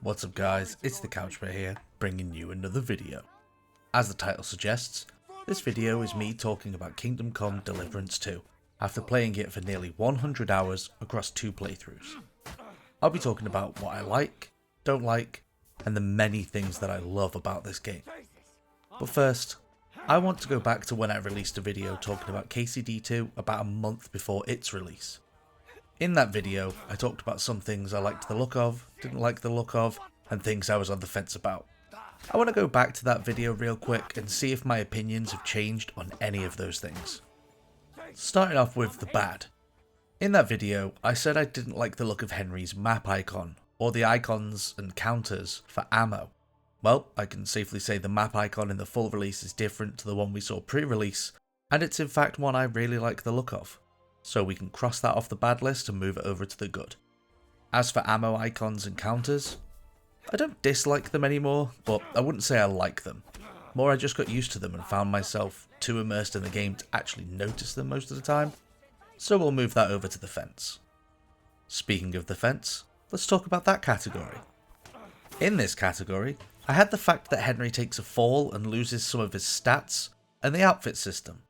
What's up guys, it's the Couchmate here, bringing you another video. As the title suggests, this video is me talking about Kingdom Come Deliverance 2, after playing it for nearly 100 hours across 2 playthroughs. I'll be talking about what I like, don't like, and the many things that I love about this game. But first, I want to go back to when I released a video talking about KCD2 about a month before its release. In that video, I talked about some things I liked the look of, didn't like the look of, and things I was on the fence about. I want to go back to that video real quick and see if my opinions have changed on any of those things. Starting off with the bad. In that video, I said I didn't like the look of Henry's map icon, or the icons and counters for ammo. Well, I can safely say the map icon in the full release is different to the one we saw pre-release, and it's in fact one I really like the look of. So we can cross that off the bad list and move it over to the good. As for ammo icons and counters, I don't dislike them anymore, but I wouldn't say I like them. More I just got used to them and found myself too immersed in the game to actually notice them most of the time, so we'll move that over to the fence. Speaking of the fence, let's talk about that category. In this category, I had the fact that Henry takes a fall and loses some of his stats, and the outfit system.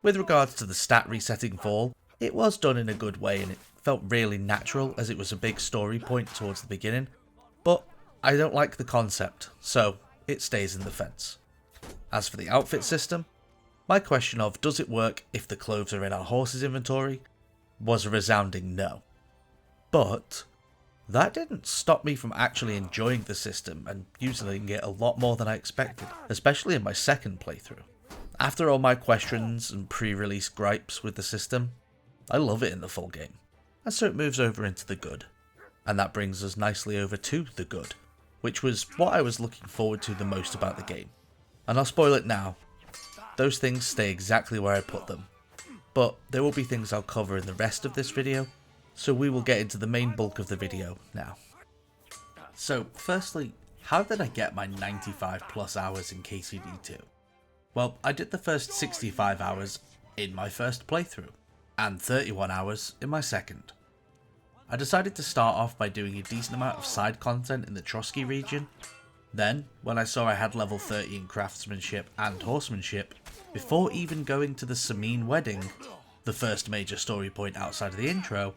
With regards to the stat resetting fall, it was done in a good way and it felt really natural as it was a big story point towards the beginning, but I don't like the concept, so it stays in the fence. As for the outfit system, my question of does it work if the clothes are in our horse's inventory was a resounding no. But that didn't stop me from actually enjoying the system and using it a lot more than I expected, especially in my second playthrough. After all my questions and pre-release gripes with the system, I love it in the full game, and so it moves over into the good. And that brings us nicely over to the good, which was what I was looking forward to the most about the game. And I'll spoil it now, those things stay exactly where I put them, but there will be things I'll cover in the rest of this video, so we will get into the main bulk of the video now. So firstly, how did I get my 95 plus hours in KCD2? Well, I did the first 65 hours in my first playthrough, and 31 hours in my second. I decided to start off by doing a decent amount of side content in the Trotsky region. Then, when I saw I had level 30 in craftsmanship and horsemanship, before even going to the Samin wedding, the first major story point outside of the intro,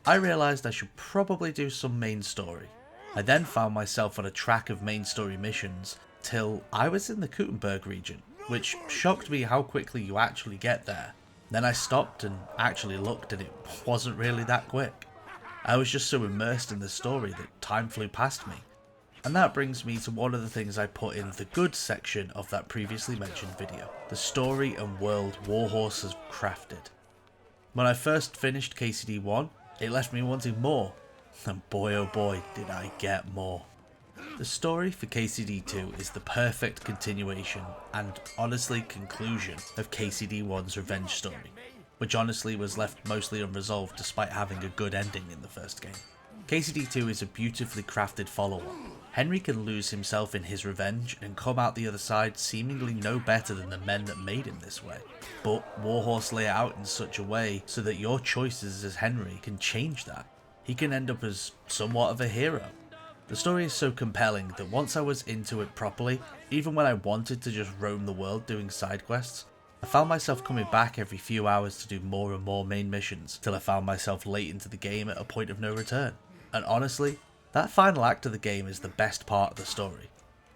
I realised I should probably do some main story. I then found myself on a track of main story missions till I was in the Kuttenberg region, which shocked me how quickly you actually get there. Then I stopped and actually looked and it wasn't really that quick. I was just so immersed in the story that time flew past me. And that brings me to one of the things I put in the good section of that previously mentioned video, the story and world Warhorse has crafted. When I first finished KCD 1, it left me wanting more, and boy oh boy did I get more. The story for KCD 2 is the perfect continuation and honestly conclusion of KCD 1's revenge story, which honestly was left mostly unresolved despite having a good ending in the first game. KCD 2 is a beautifully crafted follow-up. Henry can lose himself in his revenge and come out the other side seemingly no better than the men that made him this way, but Warhorse lay it out in such a way so that your choices as Henry can change that. He can end up as somewhat of a hero. The story is so compelling that once I was into it properly, even when I wanted to just roam the world doing side quests, I found myself coming back every few hours to do more and more main missions, till I found myself late into the game at a point of no return. And honestly, that final act of the game is the best part of the story.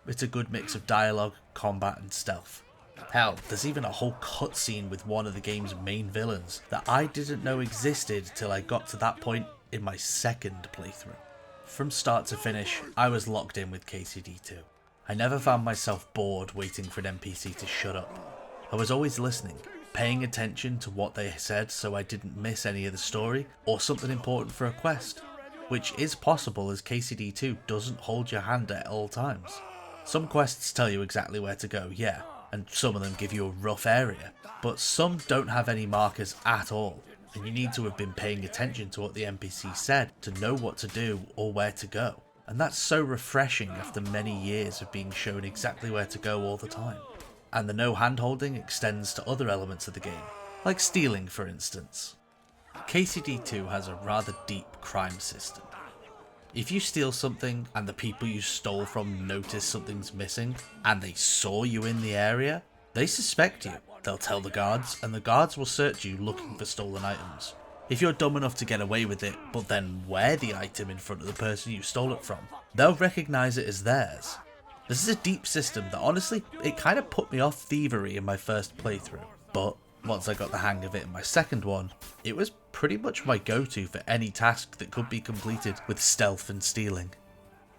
It's a good mix of dialogue, combat and stealth. Hell, there's even a whole cutscene with one of the game's main villains that I didn't know existed till I got to that point in my second playthrough. From start to finish, I was locked in with KCD2. I never found myself bored waiting for an NPC to shut up. I was always listening, paying attention to what they said so I didn't miss any of the story or something important for a quest, which is possible as KCD2 doesn't hold your hand at all times. Some quests tell you exactly where to go, yeah, and some of them give you a rough area, but some don't have any markers at all. And you need to have been paying attention to what the NPC said to know what to do or where to go. And that's so refreshing after many years of being shown exactly where to go all the time. And the no hand-holding extends to other elements of the game, like stealing for instance. KCD2 has a rather deep crime system. If you steal something and the people you stole from notice something's missing and they saw you in the area, they suspect you. They'll tell the guards, and the guards will search you looking for stolen items. If you're dumb enough to get away with it, but then wear the item in front of the person you stole it from, they'll recognise it as theirs. This is a deep system that honestly, it kind of put me off thievery in my first playthrough, but once I got the hang of it in my second one, it was pretty much my go-to for any task that could be completed with stealth and stealing.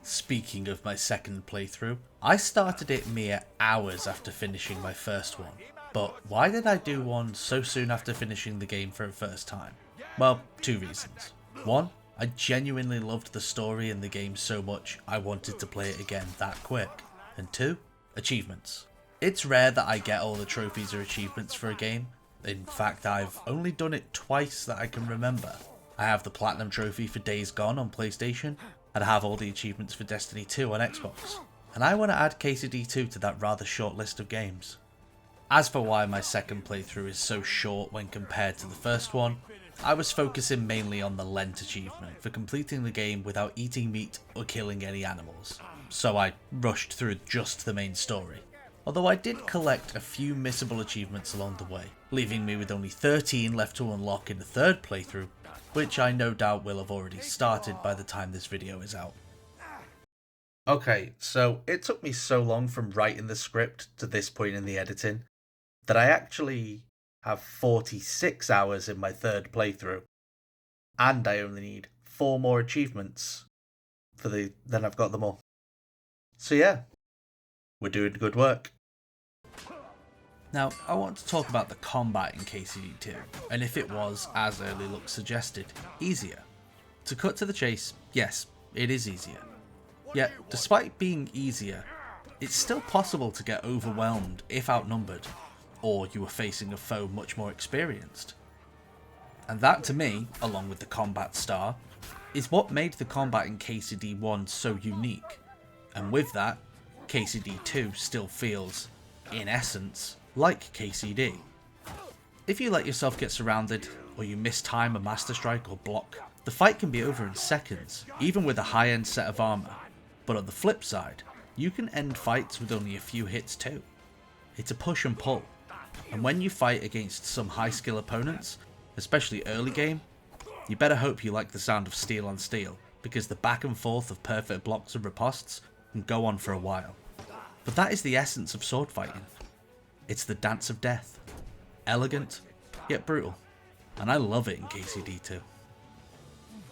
Speaking of my second playthrough, I started it mere hours after finishing my first one, but why did I do one so soon after finishing the game for the first time? Well, two reasons. One, I genuinely loved the story in the game so much I wanted to play it again that quick. And two, achievements. It's rare that I get all the trophies or achievements for a game. In fact, I've only done it twice that I can remember. I have the Platinum Trophy for Days Gone on PlayStation, and I have all the achievements for Destiny 2 on Xbox. And I want to add KCD 2 to that rather short list of games. As for why my second playthrough is so short when compared to the first one, I was focusing mainly on the Lent achievement for completing the game without eating meat or killing any animals, so I rushed through just the main story. Although I did collect a few missable achievements along the way, leaving me with only 13 left to unlock in the third playthrough, which I no doubt will have already started by the time this video is out. Okay, so it took me so long from writing the script to this point in the editing, that I actually have 46 hours in my third playthrough, and I only need 4 more achievements then I've got them all. So yeah, we're doing good work. Now, I want to talk about the combat in KCD 2, and if it was, as early looks suggested, easier. To cut to the chase, yes, it is easier. Yet, despite being easier, it's still possible to get overwhelmed if outnumbered, or you are facing a foe much more experienced. And that to me, along with the combat star, is what made the combat in KCD 1 so unique, and with that, KCD 2 still feels, in essence, like KCD. If you let yourself get surrounded, or you mistime a master strike or block, the fight can be over in seconds, even with a high-end set of armor. But on the flip side, you can end fights with only a few hits too. It's a push and pull, and when you fight against some high-skill opponents, especially early game, you better hope you like the sound of steel on steel, because the back and forth of perfect blocks and ripostes can go on for a while. But that is the essence of sword fighting. It's the dance of death. Elegant, yet brutal. And I love it in KCD 2.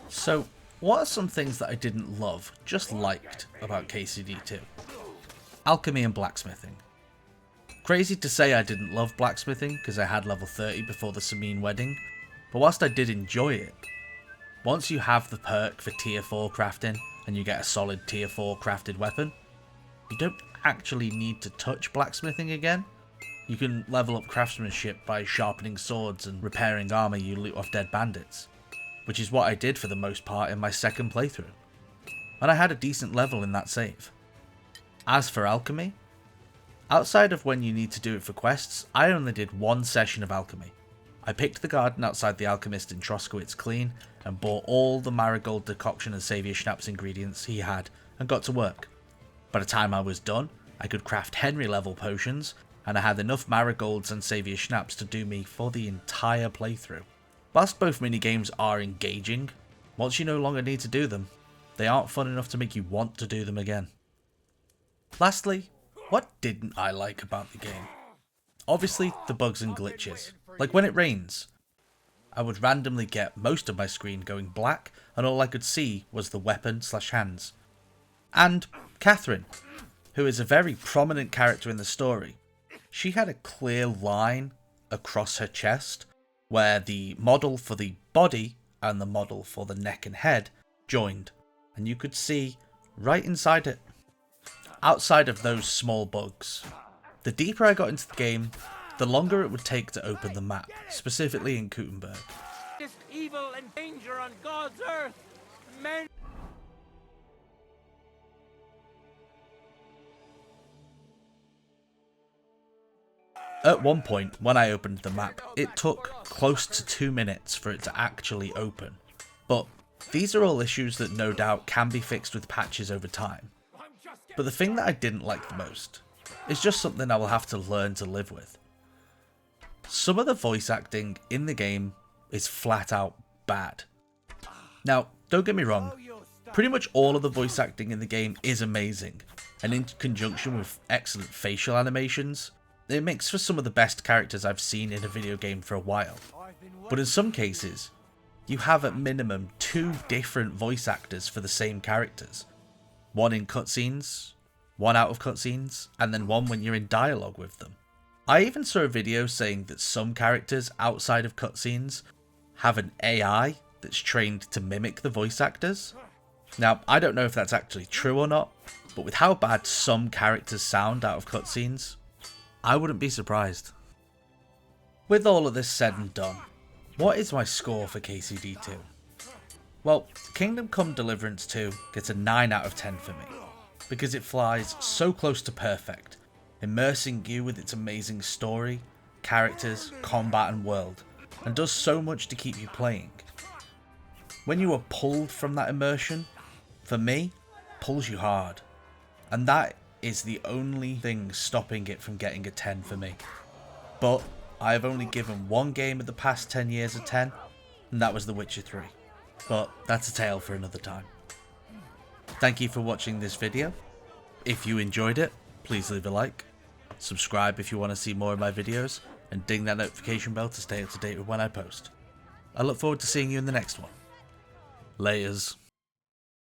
So, what are some things that I didn't love, just liked, about KCD 2? Alchemy and blacksmithing. Crazy to say I didn't love blacksmithing, because I had level 30 before the Samine wedding, but whilst I did enjoy it, once you have the perk for tier 4 crafting, and you get a solid tier 4 crafted weapon, you don't actually need to touch blacksmithing again. You can level up craftsmanship by sharpening swords and repairing armor you loot off dead bandits, which is what I did for the most part in my second playthrough, and I had a decent level in that save. As for alchemy, outside of when you need to do it for quests, I only did one session of alchemy. I picked the garden outside the alchemist in Troskowitz clean and bought all the marigold decoction and saviour schnapps ingredients he had and got to work. By the time I was done, I could craft Henry level potions, and I had enough marigolds and saviour schnapps to do me for the entire playthrough. Whilst both minigames are engaging, once you no longer need to do them, they aren't fun enough to make you want to do them again. Lastly, what didn't I like about the game? Obviously the bugs and glitches, like when it rains. I would randomly get most of my screen going black and all I could see was the weapon/hands. And Catherine, who is a very prominent character in the story, she had a clear line across her chest where the model for the body and the model for the neck and head joined, and you could see right inside it. Outside of those small bugs, the deeper I got into the game, the longer it would take to open the map, specifically in Gutenberg. This evil and danger on God's earth. Men. At one point, when I opened the map, it took close to 2 minutes for it to actually open. But These are all issues that no doubt can be fixed with patches over time. But the thing that I didn't like the most is just something I will have to learn to live with. Some of the voice acting in the game is flat out bad. Now, don't get me wrong, pretty much all of the voice acting in the game is amazing, and in conjunction with excellent facial animations, it makes for some of the best characters I've seen in a video game for a while. But in some cases, you have at minimum 2 different voice actors for the same characters. One in cutscenes, one out of cutscenes, and then one when you're in dialogue with them. I even saw a video saying that some characters outside of cutscenes have an AI that's trained to mimic the voice actors. Now, I don't know if that's actually true or not, but with how bad some characters sound out of cutscenes, I wouldn't be surprised. With all of this said and done, what is my score for KCD2? Well, Kingdom Come Deliverance 2 gets a 9 out of 10 for me, because it flies so close to perfect, immersing you with its amazing story, characters, combat and world, and does so much to keep you playing. When you are pulled from that immersion, for me, pulls you hard, and that is the only thing stopping it from getting a 10 for me. But I have only given one game of the past 10 years a 10, and that was The Witcher 3. But that's a tale for another time. Thank you for watching this video. If you enjoyed it, please leave a like, subscribe if you want to see more of my videos, and ding that notification bell to stay up to date with when I post. I look forward to seeing you in the next one. Laters.